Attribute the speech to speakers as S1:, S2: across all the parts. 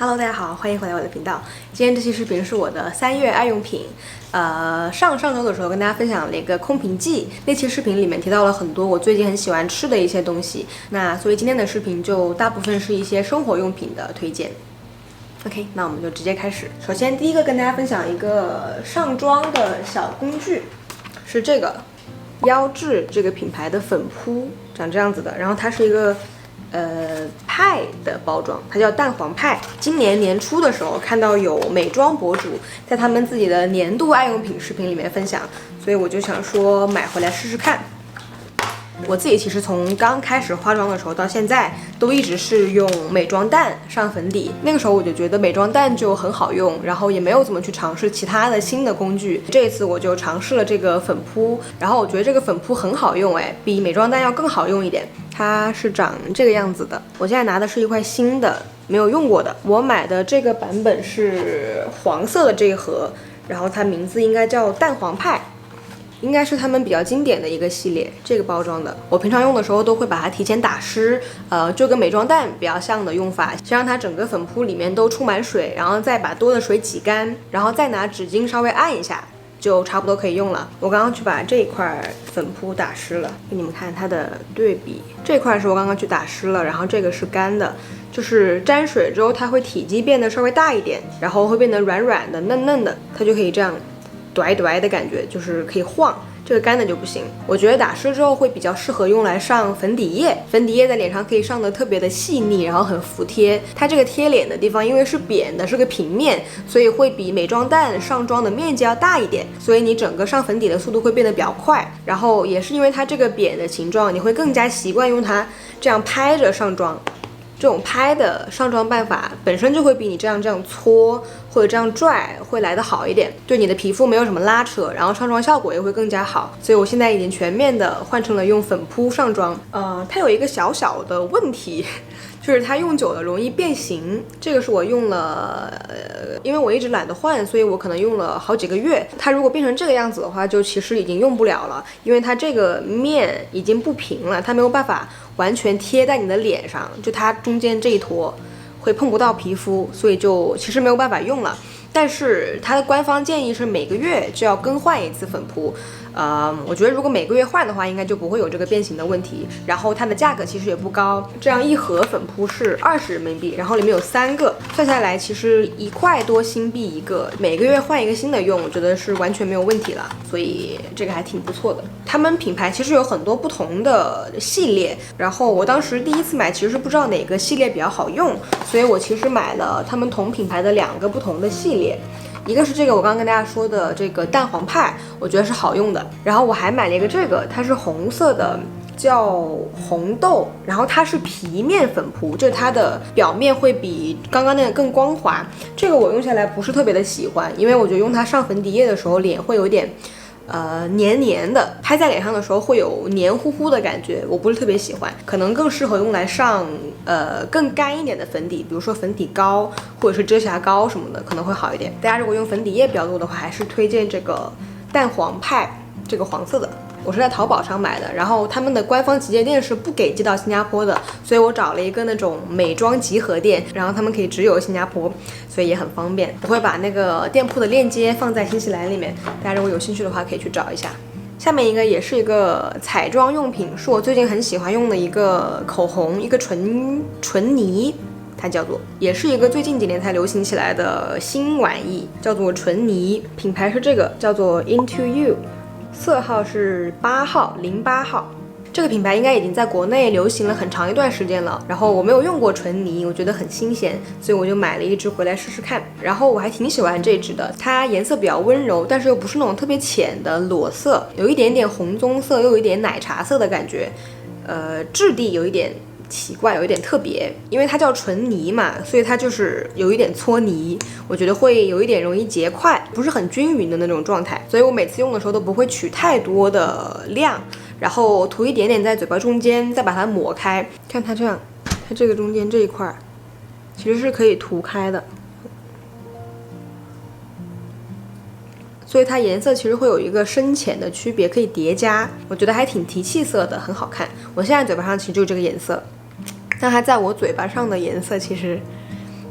S1: Hello， 大家好，欢迎回来我的频道。今天这期视频是我的3月爱用品。上周的时候跟大家分享了一个空瓶记，那期视频里面提到了很多我最近很喜欢吃的一些东西。所以今天的视频就大部分是一些生活用品的推荐。OK， 那我们就直接开始。首先第一个跟大家分享一个上妆的小工具，是这个妖致这个品牌的粉扑，长这样子的。然后它是一个派的包装，它叫蛋黄派。今年年初的时候看到有美妆博主在他们自己的年度爱用品视频里面分享，所以我就想说买回来试试看。我自己其实从刚开始化妆的时候到现在都一直是用美妆蛋上粉底，那个时候我就觉得美妆蛋就很好用，然后也没有怎么去尝试其他的新的工具。这一次我就尝试了这个粉扑，然后我觉得这个粉扑很好用，比美妆蛋要更好用一点。它是长这个样子的，我现在拿的是一块新的没有用过的，我买的这个版本是黄色的这一盒，然后它名字应该叫蛋黄派，应该是他们比较经典的一个系列，这个包装的。我平常用的时候都会把它提前打湿，就跟美妆蛋比较像的用法，先让它整个粉扑里面都充满水，然后再把多的水挤干，然后再拿纸巾稍微按一下，就差不多可以用了。我刚刚去把这一块粉扑打湿了，给你们看它的对比。这块是我刚刚去打湿了，然后这个是干的，就是沾水之后它会体积变得稍微大一点，然后会变得软软的嫩嫩的，它就可以这样拽拽的感觉，就是可以晃。这个干的就不行，我觉得打湿之后会比较适合用来上粉底液，粉底液在脸上可以上的特别的细腻，然后很服帖。它这个贴脸的地方因为是扁的，是个平面，所以会比美妆蛋上妆的面积要大一点，所以你整个上粉底的速度会变得比较快。然后也是因为它这个扁的形状，你会更加习惯用它这样拍着上妆。这种拍的上妆办法本身就会比你这样搓或者这样拽会来得好一点，对你的皮肤没有什么拉扯，然后上妆效果也会更加好。所以我现在已经全面的换成了用粉扑上妆。它有一个小小的问题，就是它用久了容易变形。这个是我用了，因为我一直懒得换，所以我可能用了好几个月。它如果变成这个样子的话，就其实已经用不了了，因为它这个面已经不平了，它没有办法完全贴在你的脸上，就它中间这一坨会碰不到皮肤，所以就其实没有办法用了。但是它的官方建议是每个月就要更换一次粉扑。我觉得如果每个月换的话，应该就不会有这个变形的问题。然后它的价格其实也不高，这样一盒粉扑是20人民币，然后里面有3个，算下来其实1块多新币一个，每个月换一个新的用，我觉得是完全没有问题了，所以这个还挺不错的。他们品牌其实有很多不同的系列，然后我当时第一次买其实是不知道哪个系列比较好用，所以我其实买了他们同品牌的2个不同的系列。一个是这个我刚刚跟大家说的这个蛋黄派，我觉得是好用的。然后我还买了一个这个，它是红色的，叫红豆，然后它是皮面粉扑，就是它的表面会比刚刚那个更光滑。这个我用下来不是特别的喜欢，因为我觉得用它上粉底液的时候脸会有点黏黏的，拍在脸上的时候会有黏糊糊的感觉，我不是特别喜欢，可能更适合用来上更干一点的粉底，比如说粉底膏或者是遮瑕膏什么的，可能会好一点。大家如果用粉底液比较多的话，还是推荐这个蛋黄派，这个黄色的。我是在淘宝上买的，然后他们的官方旗舰店是不给寄到新加坡的，所以我找了一个那种美妆集合店，然后他们可以只有新加坡，所以也很方便。我会把那个店铺的链接放在信息栏里面，大家如果有兴趣的话可以去找一下。下面一个也是一个彩妆用品，是我最近很喜欢用的一个口红，一个唇泥，它叫做，也是一个最近几年才流行起来的新玩意，叫做唇泥，品牌是这个，叫做 Into You， 色号是8号08号。这个品牌应该已经在国内流行了很长一段时间了，然后我没有用过唇泥，我觉得很新鲜，所以我就买了一支回来试试看。然后我还挺喜欢这支的，它颜色比较温柔，但是又不是那种特别浅的裸色，有一点点红棕色，又有一点奶茶色的感觉，质地有一点奇怪，有一点特别，因为它叫唇泥嘛，所以它就是有一点搓泥，我觉得会有一点容易结块，不是很均匀的那种状态，所以我每次用的时候都不会取太多的量，然后涂一点点在嘴巴中间，再把它抹开。看它这样，它这个中间这一块其实是可以涂开的，所以它颜色其实会有一个深浅的区别，可以叠加，我觉得还挺提气色的，很好看。我现在嘴巴上其实就是这个颜色，但它在我嘴巴上的颜色其实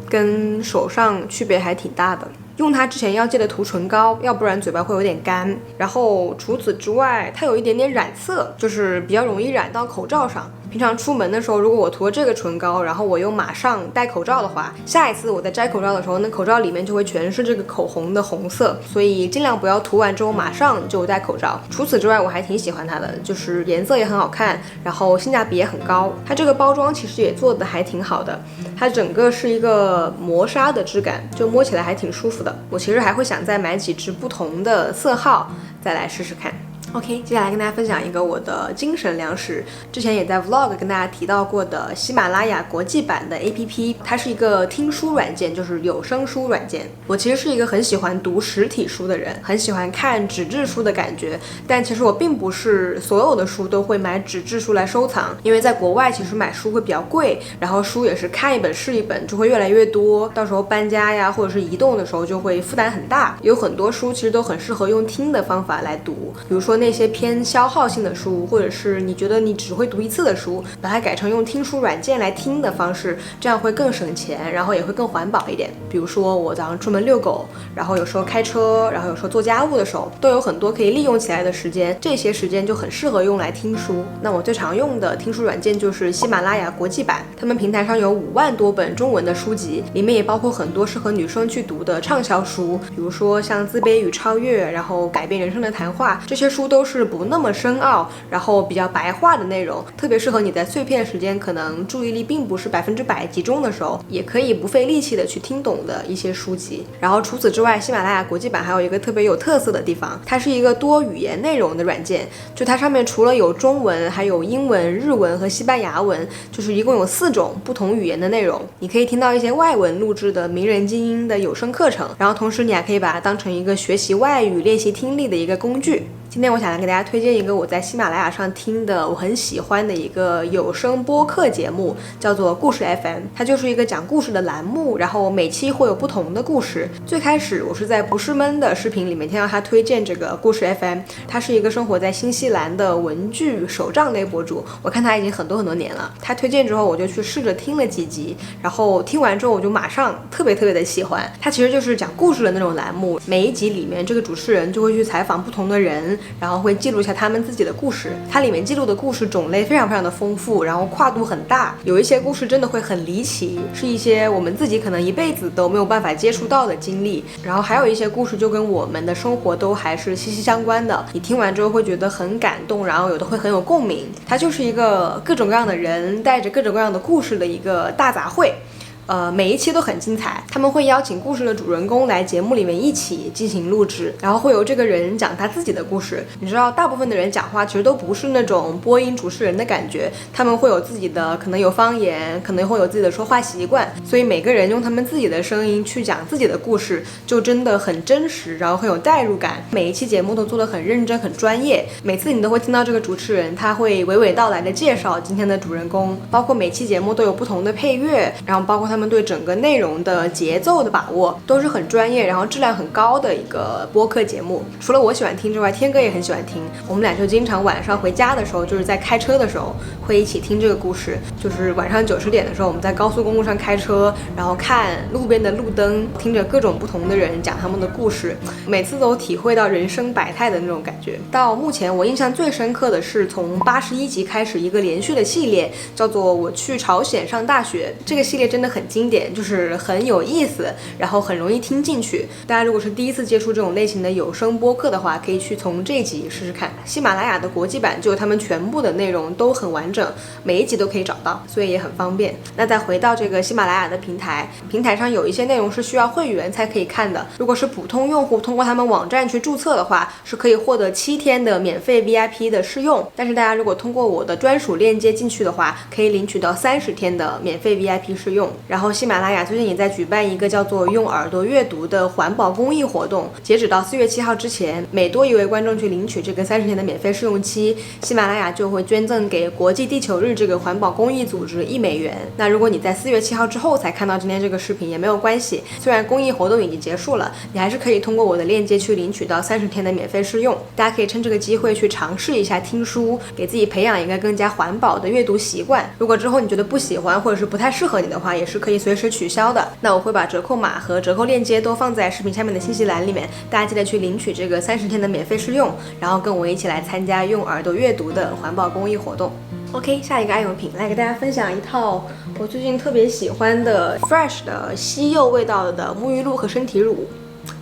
S1: 跟手上区别还挺大的。用它之前要记得涂唇膏，要不然嘴巴会有点干。然后除此之外，它有一点点染色，就是比较容易染到口罩上。平常出门的时候，如果我涂了这个唇膏，然后我又马上戴口罩的话，下一次我在摘口罩的时候，那口罩里面就会全是这个口红的红色，所以尽量不要涂完之后马上就戴口罩。除此之外，我还挺喜欢它的，就是颜色也很好看，然后性价比也很高。它这个包装其实也做的还挺好的，它整个是一个磨砂的质感，就摸起来还挺舒服的。我其实还会想再买几支不同的色号再来试试看。OK， 接下来跟大家分享一个我的精神粮食，之前也在 Vlog 跟大家提到过的喜马拉雅国际版的 APP， 它是一个听书软件，就是有声书软件。我其实是一个很喜欢读实体书的人，很喜欢看纸质书的感觉，但其实我并不是所有的书都会买纸质书来收藏，因为在国外其实买书会比较贵，然后书也是看一本是一本，就会越来越多，到时候搬家呀或者是移动的时候就会负担很大。有很多书其实都很适合用听的方法来读，比如说那些偏消耗性的书，或者是你觉得你只会读一次的书，把它改成用听书软件来听的方式，这样会更省钱，然后也会更环保一点。比如说我早上出门遛狗，然后有时候开车，然后有时候做家务的时候，都有很多可以利用起来的时间，这些时间就很适合用来听书。那我最常用的听书软件就是喜马拉雅国际版，他们平台上有5万多本中文的书籍，里面也包括很多适合女生去读的畅销书，比如说像《自卑与超越》，然后改变人生的谈话，这些书都是不那么深奥，然后比较白话的内容，特别适合你在碎片时间可能注意力并不是100%集中的时候，也可以不费力气的去听懂的一些书籍。然后除此之外，喜马拉雅国际版还有一个特别有特色的地方，它是一个多语言内容的软件，就它上面除了有中文，还有英文、日文和西班牙文，就是一共有4种不同语言的内容。你可以听到一些外文录制的名人精英的有声课程，然后同时你还可以把它当成一个学习外语、练习听力的一个工具。今天我想来给大家推荐一个我在喜马拉雅上听的我很喜欢的一个有声播客节目，叫做故事 FM。 它就是一个讲故事的栏目，然后每期会有不同的故事。最开始我是在不是闷的视频里面听到他推荐这个故事 FM， 他是一个生活在新西兰的文具手账类博主，我看他已经很多年了。他推荐之后我就去试着听了几集，然后听完之后我就马上特别的喜欢。他其实就是讲故事的那种栏目，每一集里面这个主持人就会去采访不同的人，然后会记录一下他们自己的故事。它里面记录的故事种类非常的丰富，然后跨度很大，有一些故事真的会很离奇，是一些我们自己可能一辈子都没有办法接触到的经历，然后还有一些故事就跟我们的生活都还是息息相关的，你听完之后会觉得很感动，然后有的会很有共鸣。它就是一个各种各样的人带着各种各样的故事的一个大杂烩。每一期都很精彩，他们会邀请故事的主人公来节目里面一起进行录制，然后会由这个人讲他自己的故事。你知道大部分的人讲话其实都不是那种播音主持人的感觉，他们会有自己的可能有方言，可能会有自己的说话习惯，所以每个人用他们自己的声音去讲自己的故事，就真的很真实，然后很有代入感。每一期节目都做得很认真很专业，每次你都会听到这个主持人他会娓娓道来的介绍今天的主人公，包括每期节目都有不同的配乐，然后包括他们对整个内容的节奏的把握都是很专业，然后质量很高的一个播客节目。除了我喜欢听之外，天哥也很喜欢听，我们俩就经常晚上回家的时候，就是在开车的时候会一起听这个故事。就是晚上9、10点的时候，我们在高速公路上开车，然后看路边的路灯，听着各种不同的人讲他们的故事，每次都体会到人生百态的那种感觉。到目前我印象最深刻的是从81集开始一个连续的系列，叫做我去朝鲜上大学。这个系列真的很经典，就是很有意思，然后很容易听进去。大家如果是第一次接触这种类型的有声播客的话，可以去从这一集试试看。喜马拉雅的国际版就他们全部的内容都很完整，每一集都可以找到，所以也很方便。那再回到这个喜马拉雅的平台上有一些内容是需要会员才可以看的，如果是普通用户通过他们网站去注册的话，是可以获得7天的免费 VIP 的试用。但是大家如果通过我的专属链接进去的话，可以领取到30天的免费 VIP 试用。然后喜马拉雅最近也在举办一个叫做用耳朵阅读的环保公益活动，截止到4月7号之前，每多一位观众去领取这个30天的免费试用期，喜马拉雅就会捐赠给国际地球日这个环保公益组织1美元。那如果你在4月7号之后才看到今天这个视频也没有关系，虽然公益活动已经结束了，你还是可以通过我的链接去领取到30天的免费试用。大家可以趁这个机会去尝试一下听书，给自己培养一个更加环保的阅读习惯。如果之后你觉得不喜欢或者是不太适合你的话，也是可以随时取消的。那我会把折扣码和折扣链接都放在视频下面的信息栏里面，大家记得去领取这个30天的免费试用，然后跟我一起来参加用耳朵阅读的环保公益活动。OK， 下一个爱用品来给大家分享一套我最近特别喜欢的 Fresh 的西柚味道的沐浴露和身体乳，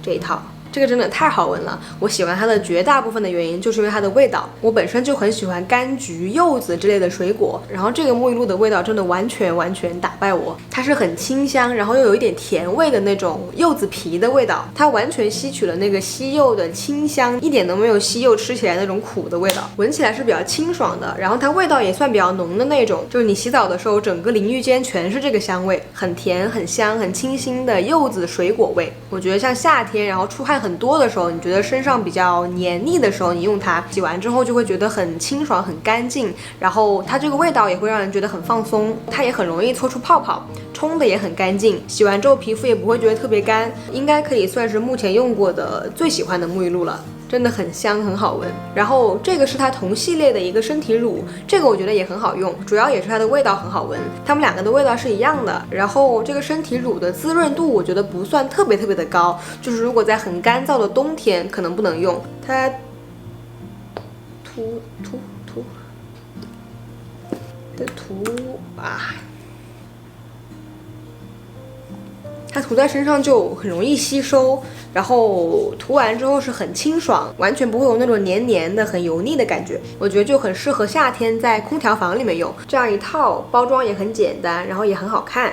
S1: 这一套。这个真的太好闻了，我喜欢它的绝大部分的原因就是因为它的味道。我本身就很喜欢柑橘、柚子之类的水果，然后这个沐浴露的味道真的完全打败我。它是很清香，然后又有一点甜味的那种柚子皮的味道，它完全吸取了那个西柚的清香，一点都没有西柚吃起来那种苦的味道，闻起来是比较清爽的，然后它味道也算比较浓的那种，就是你洗澡的时候整个淋浴间全是这个香味，很甜、很香、很清新的柚子水果味。我觉得像夏天然后出汗很多的时候，你觉得身上比较黏腻的时候，你用它洗完之后就会觉得很清爽、很干净，然后它这个味道也会让人觉得很放松，它也很容易搓出泡泡，冲的也很干净，洗完之后皮肤也不会觉得特别干，应该可以算是目前用过的最喜欢的沐浴露了。真的很香，很好闻。然后这个是它同系列的一个身体乳，这个我觉得也很好用，主要也是它的味道很好闻，它们两个的味道是一样的。然后这个身体乳的滋润度我觉得不算特别的高，就是如果在很干燥的冬天可能不能用。它涂啊，它涂在身上就很容易吸收，然后涂完之后是很清爽，完全不会有那种黏黏的很油腻的感觉，我觉得就很适合夏天在空调房里面用。这样一套包装也很简单，然后也很好看，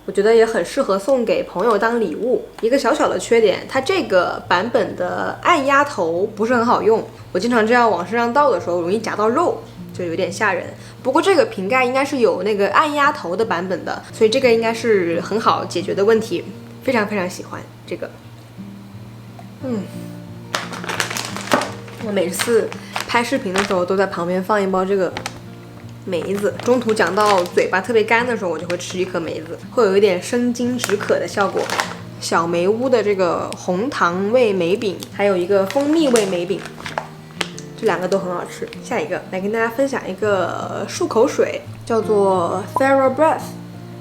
S1: 我觉得也很适合送给朋友当礼物。一个小小的缺点，它这个版本的按压头不是很好用，我经常这样往身上倒的时候容易夹到肉，就有点吓人。不过这个瓶盖应该是有那个按压头的版本的，所以这个应该是很好解决的问题，非常喜欢这个。我每次拍视频的时候都在旁边放一包这个梅子，中途讲到嘴巴特别干的时候，我就会吃一颗梅子，会有一点生津止渴的效果。小梅屋的这个红糖味梅饼，还有一个蜂蜜味梅饼，这两个都很好吃。下一个来跟大家分享一个漱口水，叫做 TheraBreath，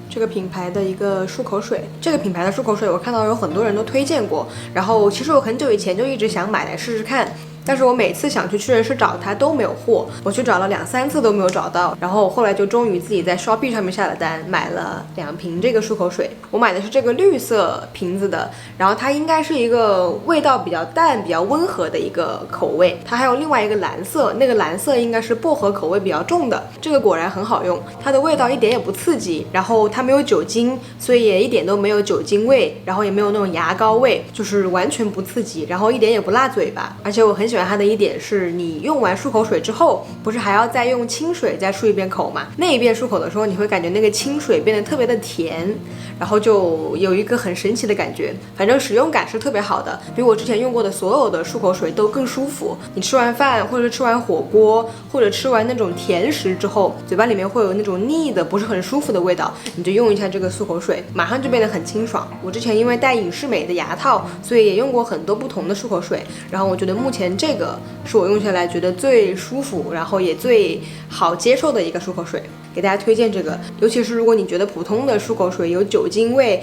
S1: 这个品牌的一个漱口水。这个品牌的漱口水我看到有很多人都推荐过，然后其实我很久以前就一直想买来试试看，但是我每次想去屈臣氏找它都没有货，我去找了2-3次都没有找到，然后后来就终于自己在 Shopee 上面下了单，买了2瓶这个漱口水。我买的是这个绿色瓶子的，然后它应该是一个味道比较淡、比较温和的一个口味。它还有另外一个蓝色，那个蓝色应该是薄荷口味比较重的。这个果然很好用，它的味道一点也不刺激，然后它没有酒精，所以也一点都没有酒精味，然后也没有那种牙膏味，就是完全不刺激，然后一点也不辣嘴巴。而且我很喜欢它的一点是，你用完漱口水之后，不是还要再用清水再漱一遍口吗？那一遍漱口的时候，你会感觉那个清水变得特别的甜，然后就有一个很神奇的感觉。反正使用感是特别好的，比我之前用过的所有的漱口水都更舒服。你吃完饭，或者是吃完火锅，或者吃完那种甜食之后，嘴巴里面会有那种腻的不是很舒服的味道，你就用一下这个漱口水，马上就变得很清爽。我之前因为戴隐适美的牙套，所以也用过很多不同的漱口水，然后我觉得目前这个是我用下来觉得最舒服，然后也最好接受的一个漱口水，给大家推荐这个。尤其是如果你觉得普通的漱口水有酒精味、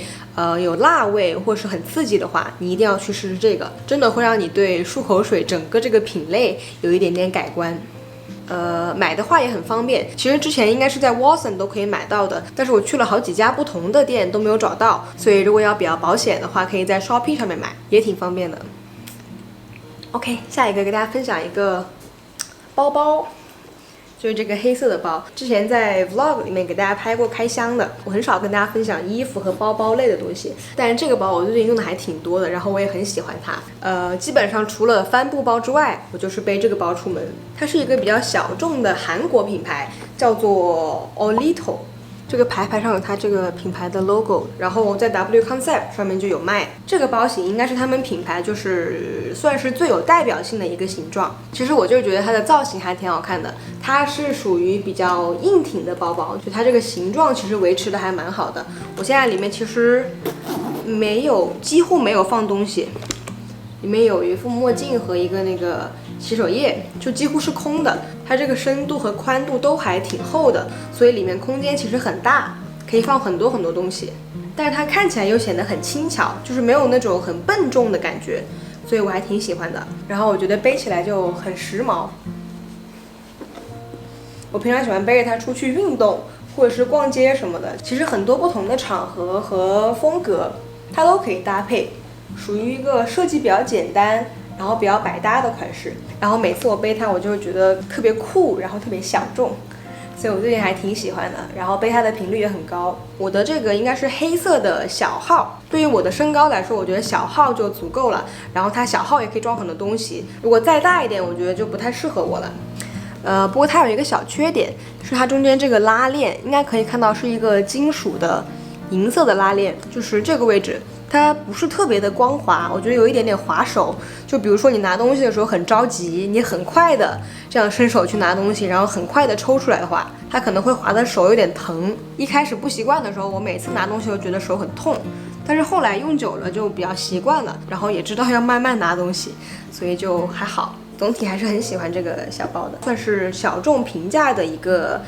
S1: 有辣味或是很刺激的话，你一定要去试试这个，真的会让你对漱口水整个这个品类有一点点改观。买的话也很方便，其实之前应该是在 Watson 都可以买到的，但是我去了好几家不同的店都没有找到，所以如果要比较保险的话，可以在 Shopee 上面买，也挺方便的。OK， 下一个给大家分享一个包包，就是这个黑色的包，之前在 Vlog 里面给大家拍过开箱的。我很少跟大家分享衣服和包包类的东西，但是这个包我最近用的还挺多的，然后我也很喜欢它。基本上除了帆布包之外，我就是背这个包出门。它是一个比较小众的韩国品牌，叫做 Olito。这个牌上有它这个品牌的 logo， 然后在 W Concept 上面就有卖。这个包型应该是他们品牌就是算是最有代表性的一个形状。其实我就觉得它的造型还挺好看的，它是属于比较硬挺的包包，就它这个形状其实维持的还蛮好的。我现在里面其实几乎没有放东西，里面有一副墨镜和一个那个洗手液，就几乎是空的。它这个深度和宽度都还挺厚的，所以里面空间其实很大。可以放很多很多东西，但是它看起来又显得很轻巧，就是没有那种很笨重的感觉，所以我还挺喜欢的。然后我觉得背起来就很时髦。我平常喜欢背着它出去运动，或者是逛街什么的。其实很多不同的场合和风格，它都可以搭配，属于一个设计比较简单，然后比较百搭的款式。然后每次我背它，我就会觉得特别酷，然后特别小众，所以我最近还挺喜欢的。然后背它的频率也很高。我的这个应该是黑色的小号，对于我的身高来说，我觉得小号就足够了。然后它小号也可以装很多东西，如果再大一点，我觉得就不太适合我了。不过它有一个小缺点，是它中间这个拉链，应该可以看到是一个金属的银色的拉链，就是这个位置，它不是特别的光滑，我觉得有一点点滑手。就比如说你拿东西的时候很着急，你很快的这样伸手去拿东西，然后很快的抽出来的话，它可能会滑的手有点疼。一开始不习惯的时候，我每次拿东西都觉得手很痛，但是后来用久了就比较习惯了，然后也知道要慢慢拿东西，所以就还好。总体还是很喜欢这个小包的，算是小众平价的一个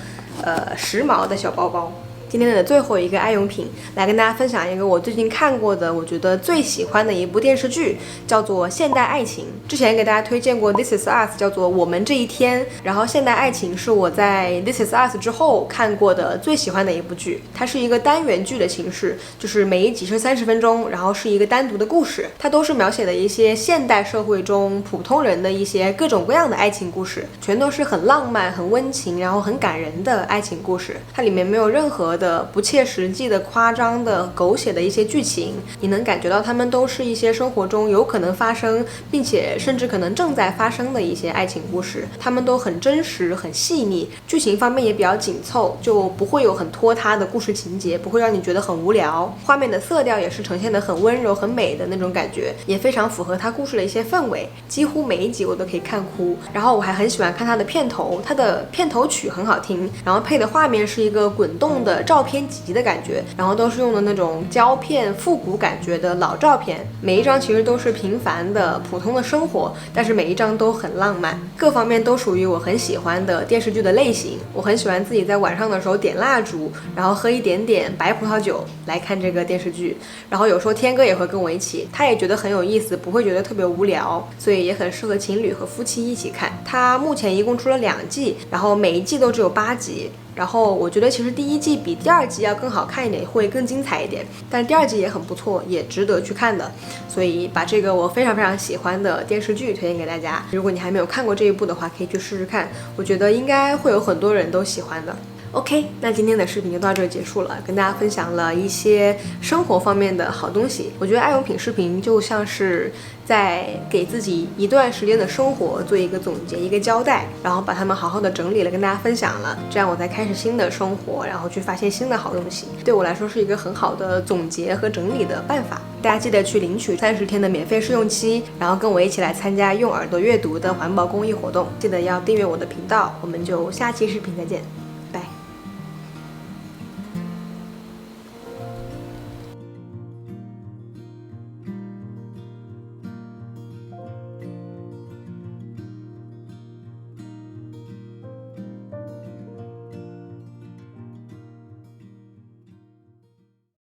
S1: 时髦的小包包。今天的最后一个爱用品，来跟大家分享一个我最近看过的，我觉得最喜欢的一部电视剧，叫做《现代爱情》。之前给大家推荐过《This Is Us》，叫做《我们这一天》。然后《现代爱情》是我在《This Is Us》之后看过的最喜欢的一部剧。它是一个单元剧的形式，就是每一集是30分钟，然后是一个单独的故事。它都是描写的一些现代社会中普通人的一些各种各样的爱情故事，全都是很浪漫、很温情，然后很感人的爱情故事。它里面没有任何的不切实际的、夸张的、狗血的一些剧情，你能感觉到他们都是一些生活中有可能发生，并且甚至可能正在发生的一些爱情故事。他们都很真实、很细腻，剧情方面也比较紧凑，就不会有很拖沓的故事情节，不会让你觉得很无聊。画面的色调也是呈现得很温柔、很美的那种感觉，也非常符合它故事的一些氛围。几乎每一集我都可以看哭。然后我还很喜欢看它的片头，它的片头曲很好听，然后配的画面是一个滚动的照片集的感觉，然后都是用的那种胶片复古感觉的老照片，每一张其实都是平凡的普通的生活，但是每一张都很浪漫，各方面都属于我很喜欢的电视剧的类型。我很喜欢自己在晚上的时候点蜡烛，然后喝一点点白葡萄酒来看这个电视剧，然后有时候天哥也会跟我一起，他也觉得很有意思，不会觉得特别无聊，所以也很适合情侣和夫妻一起看。它目前一共出了2季，然后每一季都只有8集。然后我觉得其实第1季比第2季要更好看一点，会更精彩一点，但是第2季也很不错，也值得去看的。所以把这个我非常非常喜欢的电视剧推荐给大家，如果你还没有看过这一部的话，可以去试试看，我觉得应该会有很多人都喜欢的。OK， 那今天的视频就到这结束了，跟大家分享了一些生活方面的好东西。我觉得爱用品视频就像是在给自己一段时间的生活做一个总结、一个交代，然后把它们好好的整理了，跟大家分享了，这样我才开始新的生活，然后去发现新的好东西。对我来说是一个很好的总结和整理的办法。大家记得去领取30天的免费试用期，然后跟我一起来参加用耳朵阅读的环保公益活动。记得要订阅我的频道，我们就下期视频再见。